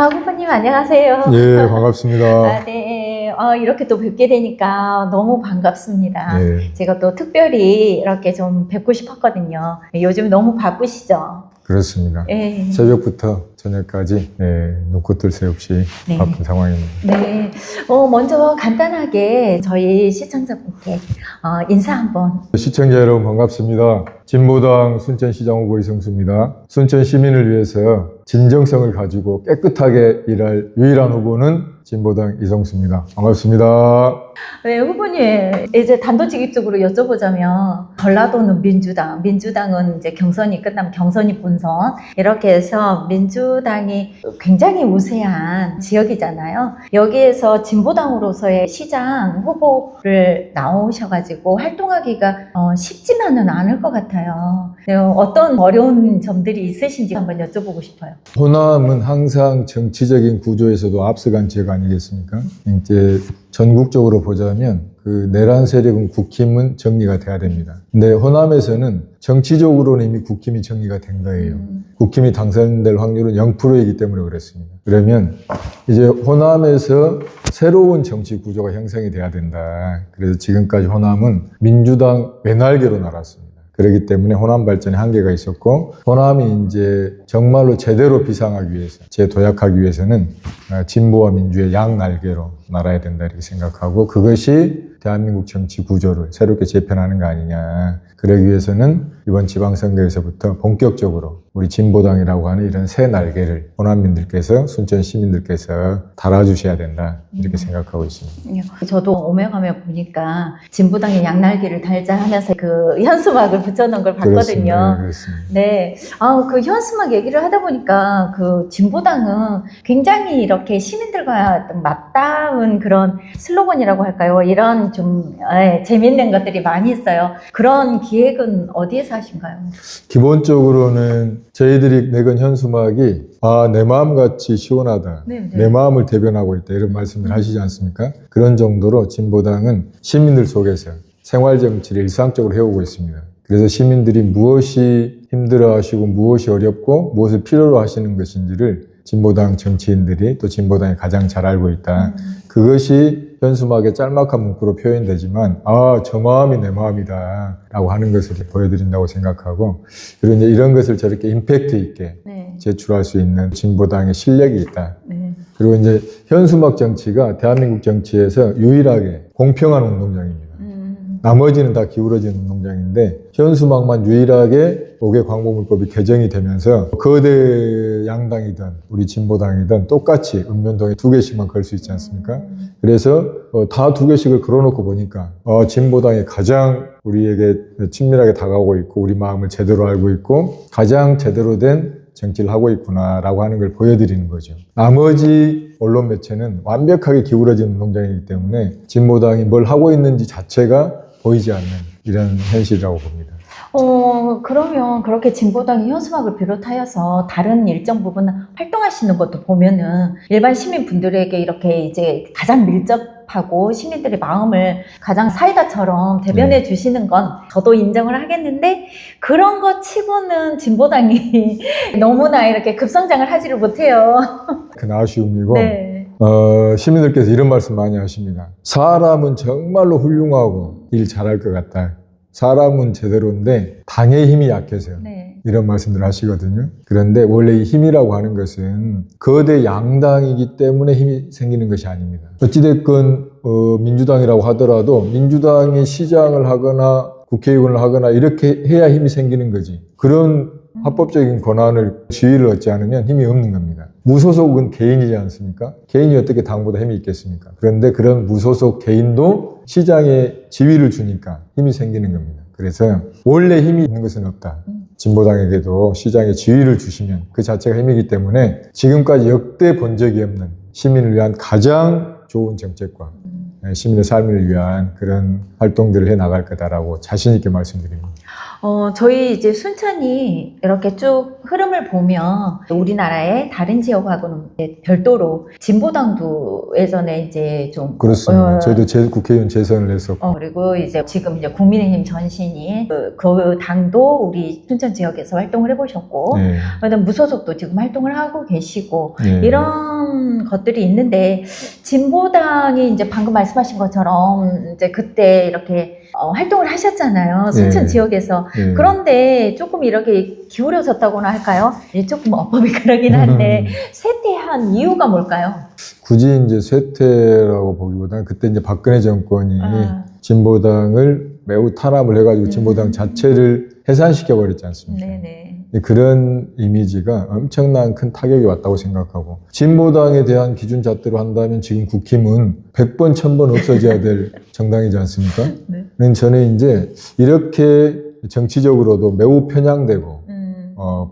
후보님 안녕하세요. 예, 반갑습니다. 네. 이렇게 또 뵙게 되니까 너무 반갑습니다. 예, 제가 또 특별히 이렇게 좀 뵙고 싶었거든요. 요즘 너무 바쁘시죠? 그렇습니다. 예. 새벽부터 저녁까지 눈코 뜰 새 없이 네. 바쁜 상황입니다. 네. 먼저 간단하게 저희 시청자분께 인사 한번. 시청자 여러분 반갑습니다. 진보당 순천시장 후보 이성수입니다. 순천 시민을 위해서 진정성을 가지고 깨끗하게 일할 유일한 후보는 진보당 이성수입니다. 반갑습니다. 네, 후보님, 이제 단도직입적으로 여쭤보자면, 전라도는 민주당은 이제 경선이 끝나면 경선이 본선, 이렇게 해서 민주당이 굉장히 우세한 지역이잖아요. 여기에서 진보당으로서의 시장 후보를 나오셔가지고 활동하기가 쉽지만은 않을 것 같아요. 네, 어떤 어려운 점들이 있으신지 한번 여쭤보고 싶어요. 호남은 항상 정치적인 구조에서도 앞서간 지역 아니겠습니까? 이제 전국적으로 보자면 그 내란 세력은 국힘은 정리가 돼야 됩니다. 근데 호남에서는 정치적으로는 이미 국힘이 정리가 된 거예요. 국힘이 당선될 확률은 0%이기 때문에 그렇습니다. 그러면 이제 호남에서 새로운 정치 구조가 형성이 돼야 된다. 그래서 지금까지 호남은 민주당 외날개로 날았습니다. 그렇기 때문에 호남 발전에 한계가 있었고, 호남이 이제 정말로 제대로 비상하기 위해서, 재도약하기 위해서는 진보와 민주의 양날개로 날아야 된다 이렇게 생각하고, 그것이 대한민국 정치 구조를 새롭게 재편하는 거 아니냐. 그러기 위해서는 이번 지방선거에서부터 본격적으로 우리 진보당이라고 하는 이런 새 날개를 호남민들께서, 순천 시민들께서 달아주셔야 된다 이렇게 생각하고 있습니다. 저도 오며가며 보니까 진보당의 양날개를 달자 하면서 그 현수막을 붙여놓은 걸 봤거든요. 그렇습니다. 네. 그 현수막 얘기를 하다 보니까 그 진보당은 굉장히 이렇게 시민들과 맞닿은 그런 슬로건이라고 할까요? 이런 좀 재밌는 것들이 많이 있어요. 그런 기획은 어디에서 하신가요? 기본적으로는 저희들이 내건 현수막이 내 마음같이 시원하다. 네. 내 마음을 대변하고 있다. 이런 말씀을 하시지 않습니까? 그런 정도로 진보당은 시민들 속에서 생활정치를 일상적으로 해오고 있습니다. 그래서 시민들이 무엇이 힘들어하시고 무엇이 어렵고 무엇을 필요로 하시는 것인지를 진보당 정치인들이 또 진보당이 가장 잘 알고 있다. 그것이 현수막의 짤막한 문구로 표현되지만 저 마음이 내 마음이다 라고 하는 것을 보여드린다고 생각하고, 그리고 이제 이런 것을 저렇게 임팩트 있게 제출할 수 있는 진보당의 실력이 있다. 그리고 이제 현수막 정치가 대한민국 정치에서 유일하게 공평한 운동장입니다. 나머지는 다 기울어진 운동장인데 현수막만 유일하게 5개 광복물법이 개정이 되면서 거대 양당이든 우리 진보당이든 똑같이 읍면동에 2개씩만 걸 수 있지 않습니까? 그래서 다 2개씩을 걸어놓고 보니까 진보당이 가장 우리에게 친밀하게 다가오고 있고 우리 마음을 제대로 알고 있고 가장 제대로 된 정치를 하고 있구나라고 하는 걸 보여드리는 거죠. 나머지 언론 매체는 완벽하게 기울어진 운동장이기 때문에 진보당이 뭘 하고 있는지 자체가 보이지 않는 이런 현실이라고 봅니다. 그러면 그렇게 진보당이 현수막을 비롯하여서 다른 일정 부분 활동하시는 것도 보면은 일반 시민분들에게 이렇게 이제 가장 밀접하고 시민들의 마음을 가장 사이다처럼 대변해 주시는 건 저도 인정을 하겠는데, 그런 것 치고는 진보당이 너무나 이렇게 급성장을 하지를 못해요. 그건 아쉬움이고, 네. 시민들께서 이런 말씀 많이 하십니다. 사람은 정말로 훌륭하고 일 잘할 것 같다. 사람은 제대로인데 당의 힘이 약해서요. 이런 말씀들 하시거든요. 그런데 원래 이 힘이라고 하는 것은 거대 양당이기 때문에 힘이 생기는 것이 아닙니다. 어찌됐건 민주당이라고 하더라도 민주당이 시장을 하거나 국회의원을 하거나 이렇게 해야 힘이 생기는 거지. 그런 합법적인 권한을 지위를 얻지 않으면 힘이 없는 겁니다. 무소속은 개인이지 않습니까? 개인이 어떻게 당보다 힘이 있겠습니까? 그런데 그런 무소속 개인도 시장에 지위를 주니까 힘이 생기는 겁니다. 그래서 원래 힘이 있는 것은 없다. 진보당에게도 시장에 지위를 주시면 그 자체가 힘이기 때문에 지금까지 역대 본 적이 없는 시민을 위한 가장 좋은 정책과 시민의 삶을 위한 그런 활동들을 해 나갈 거다라고 자신 있게 말씀드립니다. 저희 이제 순천이 이렇게 쭉 흐름을 보면 우리나라의 다른 지역하고는 이제 별도로 진보당도 예전에 이제 좀 그렇습니다. 저희도 국회의원 재선을 했었고. 그리고 이제 지금 이제 국민의힘 전신이 그 당도 우리 순천 지역에서 활동을 해보셨고, 네. 그다음 무소속도 지금 활동을 하고 계시고 네. 이런 것들이 있는데 진보당이 이제 방금 말씀하신 것처럼 이제 그때 이렇게 활동을 하셨잖아요. 순천 네. 지역에서. 네. 그런데 조금 이렇게 기울어졌다고나 할까요? 조금 어법이 그러긴 한데 쇠퇴한 이유가 뭘까요? 굳이 이제 쇠퇴라고 보기보다는 그때 이제 박근혜 정권이 진보당을 매우 탄압을 해가지고 진보당 자체를 해산시켜 버렸지 않습니까? 네네. 그런 이미지가 엄청난 큰 타격이 왔다고 생각하고, 진보당에 대한 기준잣대로 한다면 지금 국힘은 100번, 1000번 없어져야 될 정당이지 않습니까? 네. 저는 이제 이렇게 정치적으로도 매우 편향되고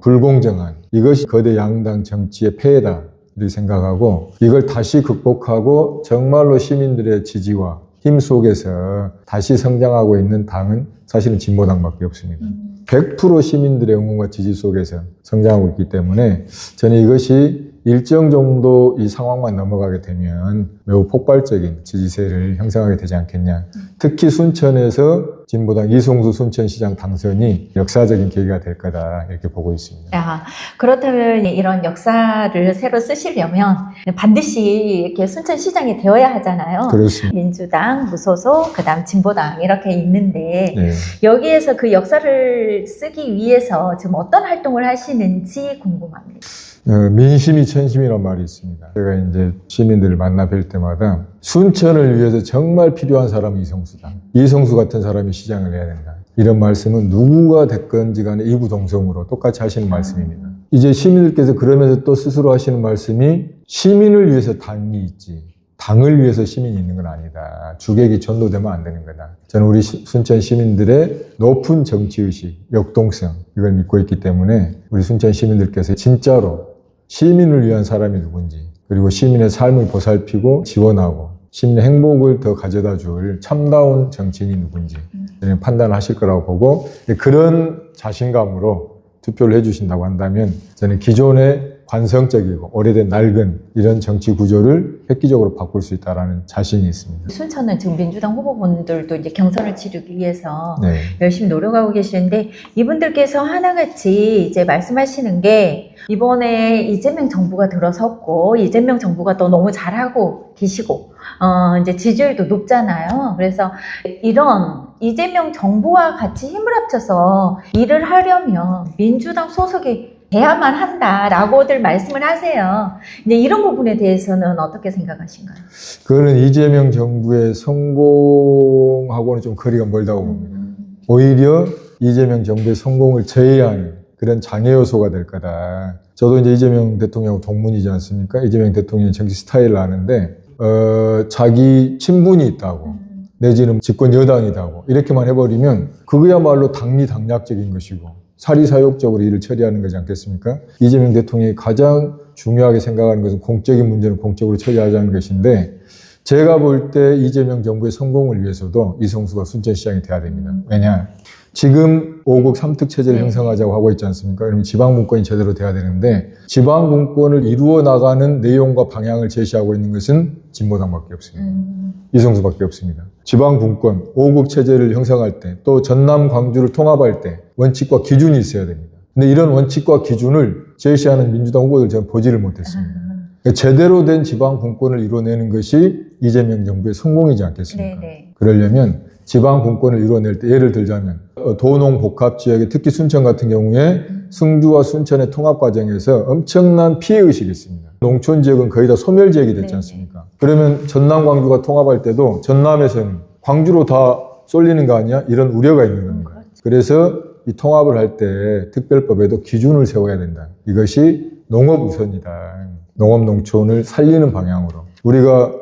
불공정한, 이것이 거대 양당 정치의 폐해다 이렇게 생각하고, 이걸 다시 극복하고 정말로 시민들의 지지와 힘 속에서 다시 성장하고 있는 당은 사실은 진보당밖에 없습니다. 100% 시민들의 응원과 지지 속에서 성장하고 있기 때문에 저는 이것이 일정 정도 이 상황만 넘어가게 되면 매우 폭발적인 지지세를 형성하게 되지 않겠냐. 특히 순천에서 진보당 이송수 순천시장 당선이 역사적인 계기가 될 거다 이렇게 보고 있습니다. 그렇다면 이런 역사를 새로 쓰시려면 반드시 이렇게 순천시장이 되어야 하잖아요. 그렇습니다. 민주당, 무소속, 그다음 진보당 이렇게 있는데 네. 여기에서 그 역사를 쓰기 위해서 지금 어떤 활동을 하시는지 궁금합니다. 민심이 천심이란 말이 있습니다. 제가 이제 시민들을 만나 뵐 때마다 순천을 위해서 정말 필요한 사람은 이성수다. 이성수 같은 사람이 시장을 해야 된다. 이런 말씀은 누구가 됐건지 간에 이구동성으로 똑같이 하시는 말씀입니다. 이제 시민들께서 그러면서 또 스스로 하시는 말씀이 시민을 위해서 당이 있지, 당을 위해서 시민이 있는 건 아니다. 주객이 전도되면 안 되는 거다. 저는 우리 순천 시민들의 높은 정치의식, 역동성, 이걸 믿고 있기 때문에 우리 순천 시민들께서 진짜로 시민을 위한 사람이 누군지, 그리고 시민의 삶을 보살피고 지원하고 시민의 행복을 더 가져다 줄 참다운 정치인이 누군지 판단하실 거라고 보고, 그런 자신감으로 투표를 해주신다고 한다면 저는 기존의 관성적이고 오래된 낡은 이런 정치 구조를 획기적으로 바꿀 수 있다는 자신이 있습니다. 순천은 지금 민주당 후보분들도 이제 경선을 치르기 위해서 네. 열심히 노력하고 계시는데, 이분들께서 하나같이 이제 말씀하시는 게 이번에 이재명 정부가 들어섰고 이재명 정부가 또 너무 잘하고 계시고 이제 지지율도 높잖아요. 그래서 이런 이재명 정부와 같이 힘을 합쳐서 일을 하려면 민주당 소속이 돼야만 한다라고들 말씀을 하세요. 근데 이런 부분에 대해서는 어떻게 생각하신가요? 그거는 이재명 정부의 성공하고는 좀 거리가 멀다고 봅니다. 오히려 이재명 정부의 성공을 제외하는 그런 장애 요소가 될 거다. 저도 이제 이재명 대통령 동문이지 않습니까? 이재명 대통령의 정치 스타일을 아는데, 자기 친분이 있다고, 내지는 집권 여당이다고 이렇게만 해버리면 그거야말로 당리당략적인 것이고 사리사욕적으로 일을 처리하는 거지 않겠습니까? 이재명 대통령이 가장 중요하게 생각하는 것은 공적인 문제는 공적으로 처리하자는 것인데, 제가 볼 때 이재명 정부의 성공을 위해서도 이성수가 순천시장이 돼야 됩니다. 왜냐? 지금 5국 3특 체제를 형성하자고 하고 있지 않습니까? 그러면 지방분권이 제대로 돼야 되는데, 지방분권을 이루어 나가는 내용과 방향을 제시하고 있는 것은 진보당밖에 없습니다. 이성수밖에 없습니다. 지방분권, 5국 체제를 형성할 때, 또 전남, 광주를 통합할 때 원칙과 기준이 있어야 됩니다. 근데 이런 원칙과 기준을 제시하는 민주당 후보들 저는 보지를 못했습니다. 제대로 된 지방분권을 이루어내는 것이 이재명 정부의 성공이지 않겠습니까? 네네. 그러려면 지방분권을 이루어낼 때, 예를 들자면 도농복합지역에 특히 순천 같은 경우에 승주와 순천의 통합 과정에서 엄청난 피해의식이 있습니다. 농촌 지역은 거의 다 소멸지역이 됐지 않습니까? 그러면 전남, 광주가 통합할 때도 전남에서는 광주로 다 쏠리는 거 아니야? 이런 우려가 있는 겁니다. 그래서 이 통합을 할 때 특별법에도 기준을 세워야 된다. 이것이 농업 우선이다. 농업 농촌을 살리는 방향으로. 우리가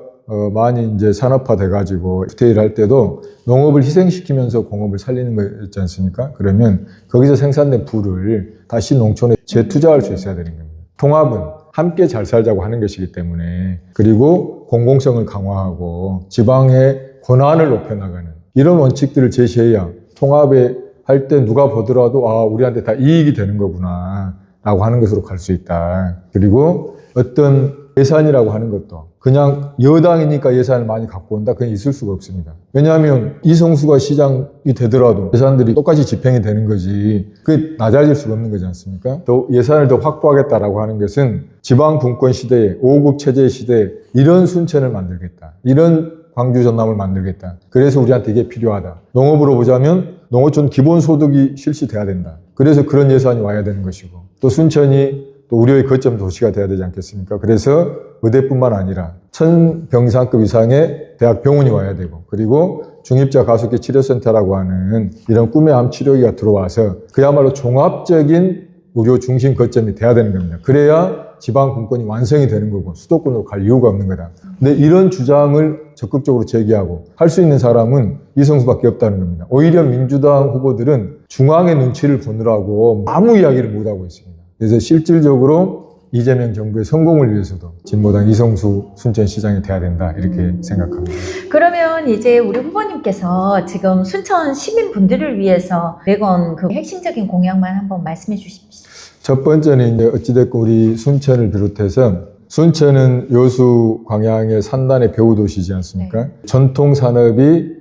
많이 이제 산업화 돼가지고 FTA를 할 때도 농업을 희생시키면서 공업을 살리는 거였지 않습니까? 그러면 거기서 생산된 부를 다시 농촌에 재투자할 수 있어야 되는 겁니다. 통합은 함께 잘 살자고 하는 것이기 때문에, 그리고 공공성을 강화하고 지방의 권한을 높여나가는 이런 원칙들을 제시해야 통합에 할 때 누가 보더라도 아, 우리한테 다 이익이 되는 거구나 라고 하는 것으로 갈 수 있다. 그리고 어떤 예산이라고 하는 것도 그냥 여당이니까 예산을 많이 갖고 온다? 그건 있을 수가 없습니다. 왜냐하면 이성수가 시장이 되더라도 예산들이 똑같이 집행이 되는 거지 그게 낮아질 수가 없는 거지 않습니까? 또 예산을 더 확보하겠다라고 하는 것은 지방 분권 시대에 5국 체제 시대에 이런 순천을 만들겠다. 이런 광주 전남을 만들겠다. 그래서 우리한테 이게 필요하다. 농업으로 보자면 농어촌 기본소득이 실시돼야 된다. 그래서 그런 예산이 와야 되는 것이고 또 순천이 또 우려의 거점 도시가 돼야 되지 않겠습니까? 그래서 의대뿐만 아니라 1000병상급 이상의 대학 병원이 와야 되고 그리고 중입자 가속기 치료센터라고 하는 이런 꿈의 암 치료기가 들어와서 그야말로 종합적인 의료 중심 거점이 돼야 되는 겁니다. 그래야 지방 분권이 완성이 되는 거고 수도권으로 갈 이유가 없는 거다. 근데 이런 주장을 적극적으로 제기하고 할 수 있는 사람은 이성수밖에 없다는 겁니다. 오히려 민주당 후보들은 중앙의 눈치를 보느라고 아무 이야기를 못하고 있습니다. 그래서 실질적으로 이재명 정부의 성공을 위해서도 진보당 이성수 순천시장이 돼야 된다 이렇게 생각합니다. 그러면 이제 우리 후보님께서 지금 순천 시민분들을 위해서 내건 그 핵심적인 공약만 한번 말씀해 주십시오. 첫 번째는 이제 어찌됐건 우리 순천을 비롯해서 순천은 여수 광양의 산단의 배후도시지 않습니까? 네. 전통 산업이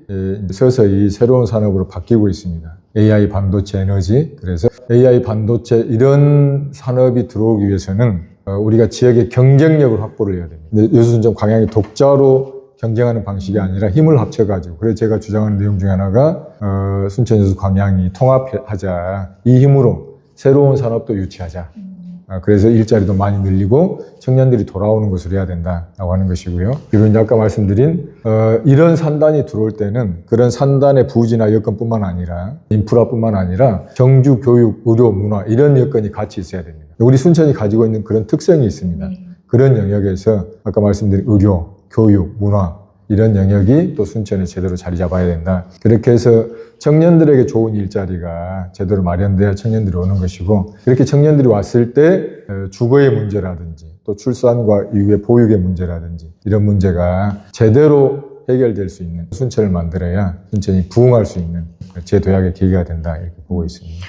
서서히 새로운 산업으로 바뀌고 있습니다. AI 반도체 에너지. 그래서 AI 반도체 이런 산업이 들어오기 위해서는 우리가 지역의 경쟁력을 확보를 해야 됩니다. 근데 여수순천 광양이 독자로 경쟁하는 방식이 아니라 힘을 합쳐가지고 그래서 제가 주장하는 내용 중에 하나가 순천 여수 광양이 통합하자. 이 힘으로 새로운 산업도 유치하자. 그래서 일자리도 많이 늘리고 청년들이 돌아오는 것으로 해야 된다라고 하는 것이고요. 그리고 이제 아까 말씀드린 이런 산단이 들어올 때는 그런 산단의 부지나 여건뿐만 아니라 인프라뿐만 아니라 경주, 교육, 의료, 문화 이런 여건이 같이 있어야 됩니다. 우리 순천이 가지고 있는 그런 특성이 있습니다. 그런 영역에서 아까 말씀드린 의료, 교육, 문화 이런 영역이 또 순천에 제대로 자리 잡아야 된다. 그렇게 해서 청년들에게 좋은 일자리가 제대로 마련돼야 청년들이 오는 것이고 그렇게 청년들이 왔을 때 주거의 문제라든지 또 출산과 이후의 보육의 문제라든지 이런 문제가 제대로 해결될 수 있는 순천을 만들어야 순천이 부흥할 수 있는 재도약의 계기가 된다 이렇게 보고 있습니다.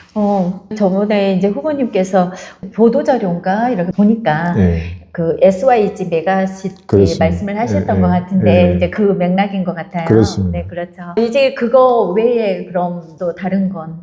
저번에 이제 후보님께서 보도자료인가 이렇게 보니까 네. 그 SYG 메가시티 그렇습니다. 말씀을 하셨던 네, 것 같은데 네. 이제 그 맥락인 것 같아요. 그렇습니다. 네, 그렇죠. 이제 그거 외에 그럼 또 다른 건?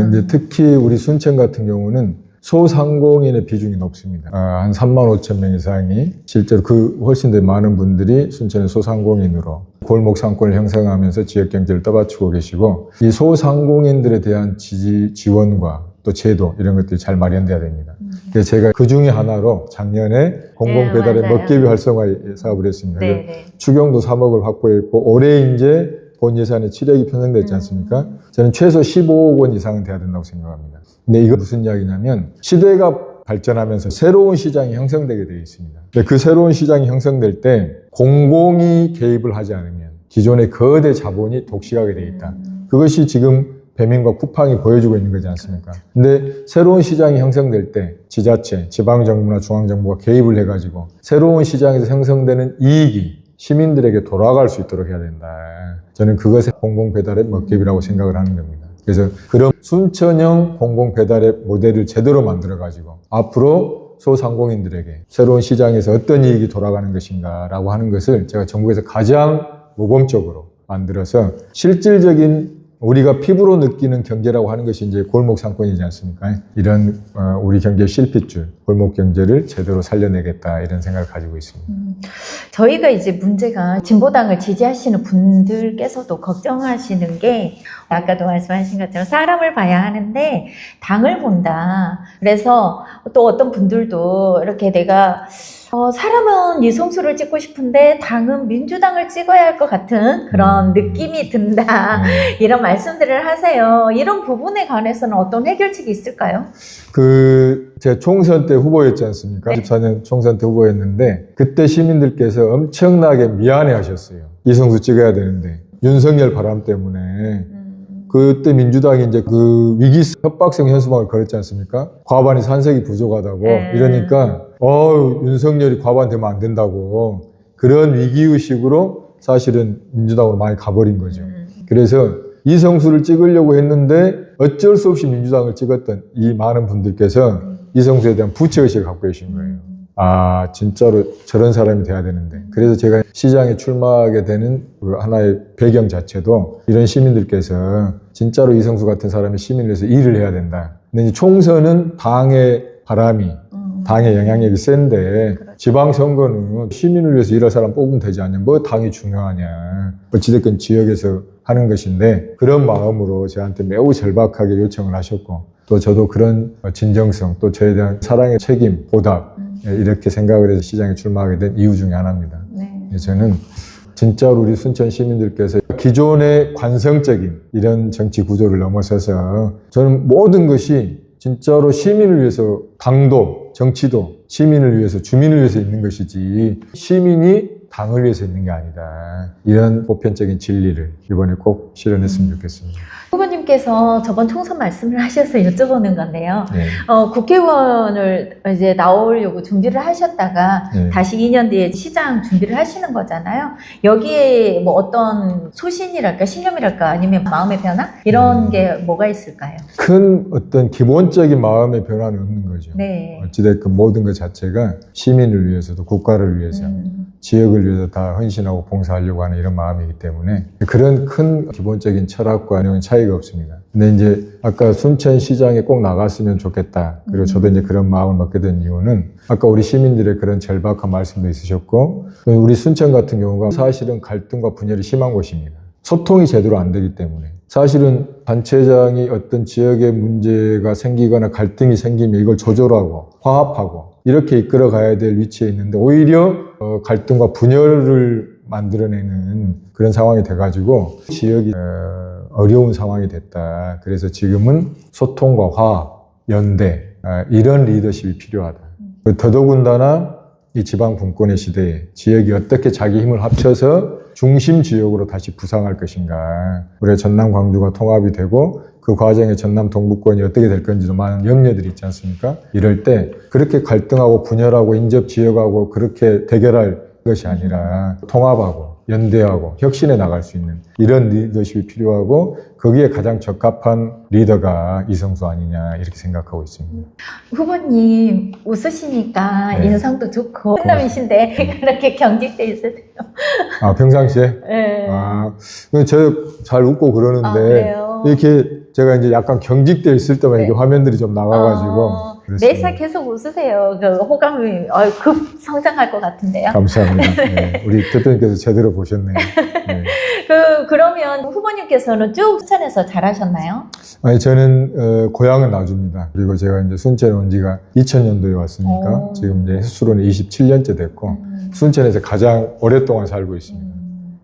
이제 특히 우리 순천 같은 경우는 소상공인의 비중이 높습니다. 한 3만 5천 명 이상이 실제로 그 훨씬 더 많은 분들이 순천의 소상공인으로 골목 상권을 형성하면서 지역 경제를 떠받치고 계시고 이 소상공인들에 대한 지원과 또 제도 이런 것들이 잘 마련돼야 됩니다. 그래서 제가 그 중에 하나로 작년에 공공배달의 네, 먹개비 활성화 사업을 했습니다. 네, 네. 추경도 3억을 확보했고 올해 이제 본 예산에 7억이 편성됐지 않습니까? 저는 최소 15억 원 이상은 돼야 된다고 생각합니다. 근데 이거 무슨 이야기냐면 시대가 발전하면서 새로운 시장이 형성되게 되어 있습니다. 근데 그 새로운 시장이 형성될 때 공공이 개입을 하지 않으면 기존의 거대 자본이 독식하게 되어 있다. 그것이 지금 배민과 쿠팡이 보여주고 있는 거지 않습니까? 근데 새로운 시장이 형성될 때 지자체, 지방정부나 중앙정부가 개입을 해가지고 새로운 시장에서 형성되는 이익이 시민들에게 돌아갈 수 있도록 해야 된다. 저는 그것이 공공배달의 먹개비라고 생각을 하는 겁니다. 그래서 그런 순천형 공공배달의 모델을 제대로 만들어가지고 앞으로 소상공인들에게 새로운 시장에서 어떤 이익이 돌아가는 것인가라고 하는 것을 제가 정부에서 가장 모범적으로 만들어서 실질적인 우리가 피부로 느끼는 경제라고 하는 것이 이제 골목 상권이지 않습니까? 이런 우리 경제의 실핏줄, 골목 경제를 제대로 살려내겠다 이런 생각을 가지고 있습니다. 저희가 이제 문제가 진보당을 지지하시는 분들께서도 걱정하시는 게 아까도 말씀하신 것처럼 사람을 봐야 하는데 당을 본다. 그래서 또 어떤 분들도 이렇게 내가 사람은 이성수를 찍고 싶은데 당은 민주당을 찍어야 할 것 같은 그런 느낌이 든다. 이런 말씀들을 하세요. 이런 부분에 관해서는 어떤 해결책이 있을까요? 제가 총선 때 후보였지 않습니까? 14년 총선 때 후보였는데 그때 시민들께서 엄청나게 미안해 하셨어요. 이성수 찍어야 되는데 윤석열 바람 때문에 그때 민주당이 이제 그 위기 협박성 현수막을 걸었지 않습니까? 과반이 산색이 부족하다고 이러니까 윤석열이 과반 되면 안 된다고 그런 위기의식으로 사실은 민주당으로 많이 가버린 거죠. 그래서 이성수를 찍으려고 했는데 어쩔 수 없이 민주당을 찍었던 이 많은 분들께서 이성수에 대한 부채의식을 갖고 계신 거예요. 아, 진짜로 저런 사람이 돼야 되는데. 그래서 제가 시장에 출마하게 되는 그 하나의 배경 자체도 이런 시민들께서 진짜로 이성수 같은 사람이 시민을 위해서 일을 해야 된다. 근데 이제 총선은 당의 바람이, 당의 영향력이 센데 지방선거는 시민을 위해서 일할 사람 뽑으면 되지 않냐. 뭐 당이 중요하냐. 어찌됐건 지역에서 하는 것인데 그런 마음으로 저한테 매우 절박하게 요청을 하셨고 또 저도 그런 진정성 또 저에 대한 사랑의 책임, 보답 이렇게 생각을 해서 시장에 출마하게 된 이유 중에 하나입니다. 네. 저는 진짜로 우리 순천 시민들께서 기존의 관성적인 이런 정치 구조를 넘어서서 저는 모든 것이 진짜로 시민을 위해서 당도, 정치도 시민을 위해서, 주민을 위해서 있는 것이지 시민이 당을 위해서 있는 게 아니다. 이런 보편적인 진리를 이번에 꼭 실현했으면 좋겠습니다. 후보님께서 저번 총선 말씀을 하셔서 여쭤보는 건데요. 네. 국회의원을 이제 나오려고 준비를 하셨다가 네. 다시 2년 뒤에 시장 준비를 하시는 거잖아요. 여기에 뭐 어떤 소신이랄까, 신념이랄까, 아니면 마음의 변화? 이런 게 뭐가 있을까요? 큰 어떤 기본적인 마음의 변화는 없는 거죠. 네. 어찌됐건 모든 것 자체가 시민을 위해서도 국가를 위해서 지역을 위해서 다 헌신하고 봉사하려고 하는 이런 마음이기 때문에 그런 큰 기본적인 철학과 내용은 차이가 없습니다. 근데 이제 아까 순천시장에 꼭 나갔으면 좋겠다. 그리고 저도 이제 그런 마음을 먹게 된 이유는 아까 우리 시민들의 그런 절박한 말씀도 있으셨고 우리 순천 같은 경우가 사실은 갈등과 분열이 심한 곳입니다. 소통이 제대로 안 되기 때문에 사실은 단체장이 어떤 지역에 문제가 생기거나 갈등이 생기면 이걸 조절하고 화합하고 이렇게 이끌어 가야 될 위치에 있는데 오히려 갈등과 분열을 만들어내는 그런 상황이 돼가지고 지역이 어려운 상황이 됐다. 그래서 지금은 소통과 화합, 연대 이런 리더십이 필요하다. 더더군다나 이 지방 분권의 시대에 지역이 어떻게 자기 힘을 합쳐서 중심 지역으로 다시 부상할 것인가. 우리가 전남 광주가 통합이 되고 그 과정에 전남 동부권이 어떻게 될 건지도 많은 염려들이 있지 않습니까? 이럴 때 그렇게 갈등하고 분열하고 인접 지역하고 그렇게 대결할 것이 아니라 통합하고 연대하고 혁신해 나갈 수 있는 이런 리더십이 필요하고 거기에 가장 적합한 리더가 이성수 아니냐 이렇게 생각하고 있습니다. 후보님 웃으시니까 네. 인상도 좋고 훈남이신데 그렇게 경직돼 있으세요? 아, 평상시에? 네. 저 잘 웃고 그러는데 그래요? 이렇게 제가 이제 약간 경직돼 있을 때만 네. 이렇게 화면들이 좀 나가가지고 그랬습니다. 매사 계속 웃으세요. 그 호감이 급 성장할 것 같은데요. 감사합니다. 네, 우리 대표님께서 제대로 보셨네요. 네. 그러면 후보님께서는 쭉 순천에서 잘하셨나요? 아니, 저는 고향은 나주입니다. 그리고 제가 이제 순천에 온 지가 2000년도에 왔으니까 오. 지금 이제 횟수로는 27년째 됐고 순천에서 가장 오랫동안 살고 있습니다.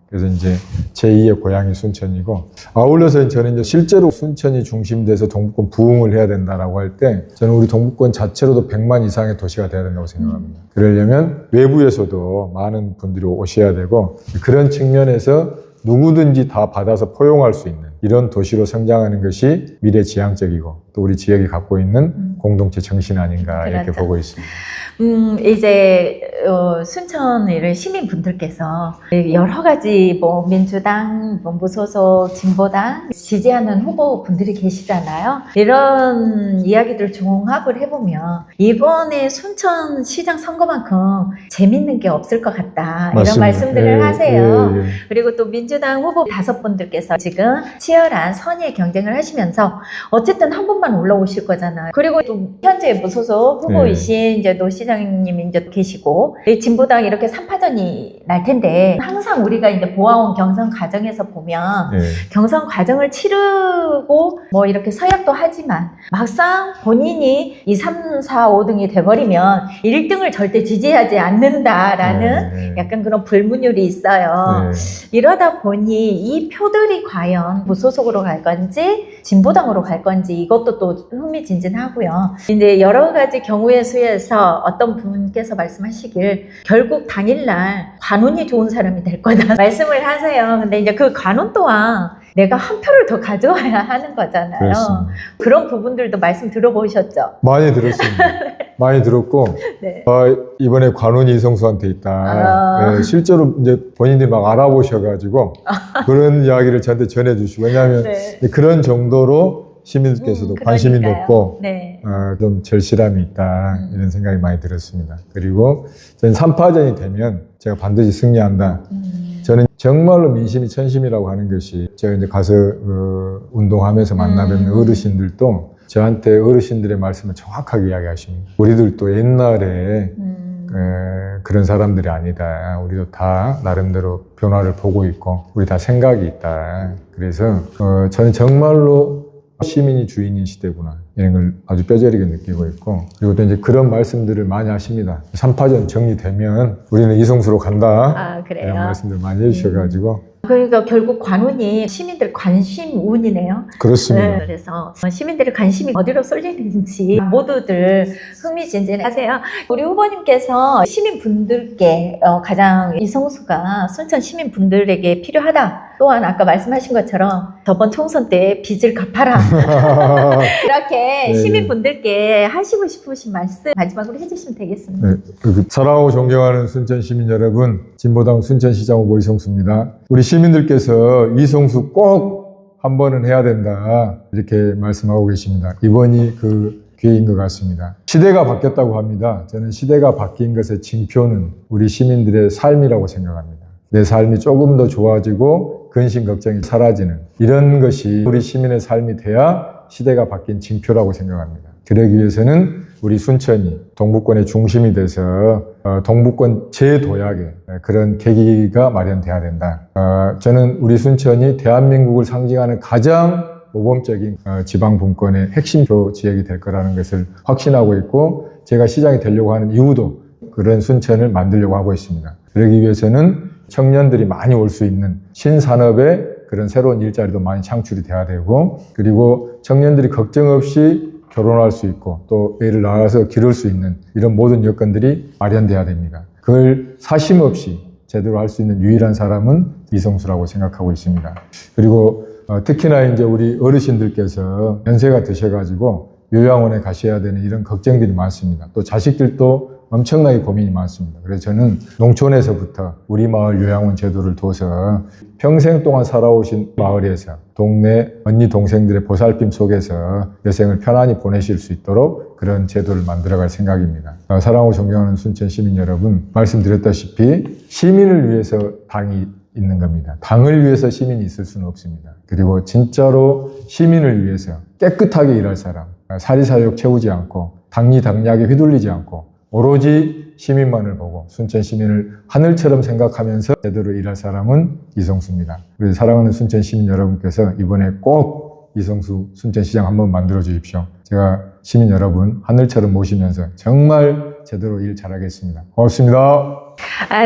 그래서 이제 제2의 고향이 순천이고 아울러서 저는 이제 실제로 순천이 중심돼서 동북권 부흥을 해야 된다라고 할 때 저는 우리 동북권 자체로도 100만 이상의 도시가 돼야 된다고 생각합니다. 그러려면 외부에서도 많은 분들이 오셔야 되고 그런 측면에서 누구든지 다 받아서 포용할 수 있는 이런 도시로 성장하는 것이 미래지향적이고 또 우리 지역이 갖고 있는 공동체 정신 아닌가 이렇게 그렇죠. 보고 있습니다. 이제 순천의 시민분들께서 여러 가지 뭐 민주당, 뭐 무소속, 진보당 지지하는 후보분들이 계시잖아요. 이런 이야기들 종합을 해보면 이번에 순천시장 선거만큼 재밌는 게 없을 것 같다. 맞습니다. 이런 말씀들을 하세요. 예. 그리고 또 민주당 후보 5분들께서 지금 치열한 선의의 경쟁을 하시면서 어쨌든 한 번만 올라오실 거잖아요. 그리고 또 현재 무소속 후보이신 이제 노 시장님이 이제 계시고 이 진보당 이렇게 3파전이 날 텐데 항상 우리가 이제 보아온 경선 과정에서 보면 예. 경선 과정을 치르고 뭐 이렇게 서약도 하지만 막상 본인이 2, 3, 4, 5등이 돼버리면 1등을 절대 지지하지 않는다라는 네. 약간 그런 불문율이 있어요. 네. 이러다 보니 이 표들이 과연 무소속으로 갈 건지 진보당으로 갈 건지 이것도 또 흥미진진하고요. 이제 여러 가지 경우의 수에서 어떤 분께서 말씀하시길 결국 당일날 관운이 좋은 사람이 될 거다 말씀을 하세요. 근데 이제 그 관운 또한 내가 한 표를 더 가져와야 하는 거잖아요. 그렇습니다. 그런 부분들도 말씀 들어보셨죠? 많이 들었습니다. 많이 들었고 네. 이번에 관운이 이성수한테 있다. 네, 실제로 이제 본인들이 막 알아보셔가지고 그런 이야기를 저한테 전해주시고 왜냐하면 네. 그런 정도로 시민들께서도 관심이 그러니까요. 높고 네. 좀 절실함이 있다 이런 생각이 많이 들었습니다. 그리고 저는 3파전이 되면 제가 반드시 승리한다. 저는 정말로 민심이 천심이라고 하는 것이 제가 이제 가서 운동하면서 만나뵙는 어르신들도 저한테 어르신들의 말씀을 정확하게 이야기하십니다. 우리들도 옛날에 그런 사람들이 아니다. 우리도 다 나름대로 변화를 보고 있고 우리 다 생각이 있다. 그래서 저는 정말로 시민이 주인인 시대구나 이런 걸 아주 뼈저리게 느끼고 있고, 그리고 또 이제 그런 말씀들을 많이 하십니다. 3파전 정리되면 우리는 이성수로 간다. 아, 그래요? 이런 말씀들 많이 해주셔가지고. 그러니까 결국 관운이 시민들 관심 운이네요. 그렇습니다. 네, 그래서 시민들의 관심이 어디로 쏠리는지 모두들 흥미진진하세요. 우리 후보님께서 시민분들께 가장 이성수가 순천 시민분들에게 필요하다. 또한 아까 말씀하신 것처럼 저번 총선 때 빚을 갚아라. 이렇게 네, 시민분들께 하시고 싶으신 말씀 마지막으로 해주시면 되겠습니다. 네, 사랑하고 존경하는 순천 시민 여러분, 진보당 순천시장 후보 이성수입니다. 우리 시민들께서 이성수 꼭 한 번은 해야 된다 이렇게 말씀하고 계십니다. 이번이 그 기회인 것 같습니다. 시대가 바뀌었다고 합니다. 저는 시대가 바뀐 것의 징표는 우리 시민들의 삶이라고 생각합니다. 내 삶이 조금 더 좋아지고 근심 걱정이 사라지는 이런 것이 우리 시민의 삶이 돼야 시대가 바뀐 징표라고 생각합니다. 그러기 위해서는 우리 순천이 동북권의 중심이 돼서 동북권 재도약의 그런 계기가 마련돼야 된다. 저는 우리 순천이 대한민국을 상징하는 가장 모범적인 지방분권의 핵심표 지역이 될 거라는 것을 확신하고 있고, 제가 시장이 되려고 하는 이유도 그런 순천을 만들려고 하고 있습니다. 그러기 위해서는 청년들이 많이 올 수 있는 신산업의 그런 새로운 일자리도 많이 창출이 돼야 되고, 그리고 청년들이 걱정 없이 결혼할 수 있고 또 애를 낳아서 기를 수 있는 이런 모든 여건들이 마련돼야 됩니다. 그걸 사심 없이 제대로 할 수 있는 유일한 사람은 이성수라고 생각하고 있습니다. 그리고 특히나 이제 우리 어르신들께서 연세가 드셔가지고 요양원에 가셔야 되는 이런 걱정들이 많습니다. 또 자식들도 엄청나게 고민이 많습니다. 그래서 저는 농촌에서부터 우리 마을 요양원 제도를 둬서 평생 동안 살아오신 마을에서 동네 언니 동생들의 보살핌 속에서 여생을 편안히 보내실 수 있도록 그런 제도를 만들어갈 생각입니다. 사랑하고 존경하는 순천 시민 여러분, 말씀드렸다시피 시민을 위해서 당이 있는 겁니다. 당을 위해서 시민이 있을 수는 없습니다. 그리고 진짜로 시민을 위해서 깨끗하게 일할 사람, 사리사욕 채우지 않고 당리당략에 휘둘리지 않고 오로지 시민만을 보고 순천 시민을 하늘처럼 생각하면서 제대로 일할 사람은 이성수입니다. 그래서 사랑하는 순천 시민 여러분께서 이번에 꼭 이성수 순천시장 한번 만들어 주십시오. 제가 시민 여러분 하늘처럼 모시면서 정말 제대로 일 잘하겠습니다. 고맙습니다.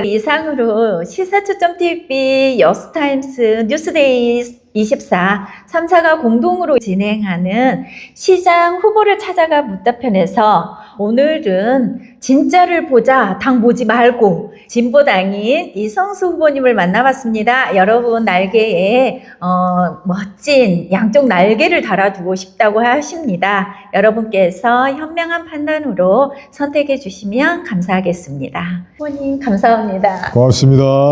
이상으로 시사초점TV, 여수타임스, 뉴스데이 24, 3사가 공동으로 진행하는 시장 후보를 찾아가 묻다 편에서 오늘은 진짜를 보자, 당 보지 말고 진보당인 이성수 후보님을 만나봤습니다. 여러분 날개에 멋진 양쪽 날개를 달아두고 싶다고 하십니다. 여러분께서 현명한 판단으로 선택해 주시면 감사하겠습니다. 후보님 감사합니다. 고맙습니다.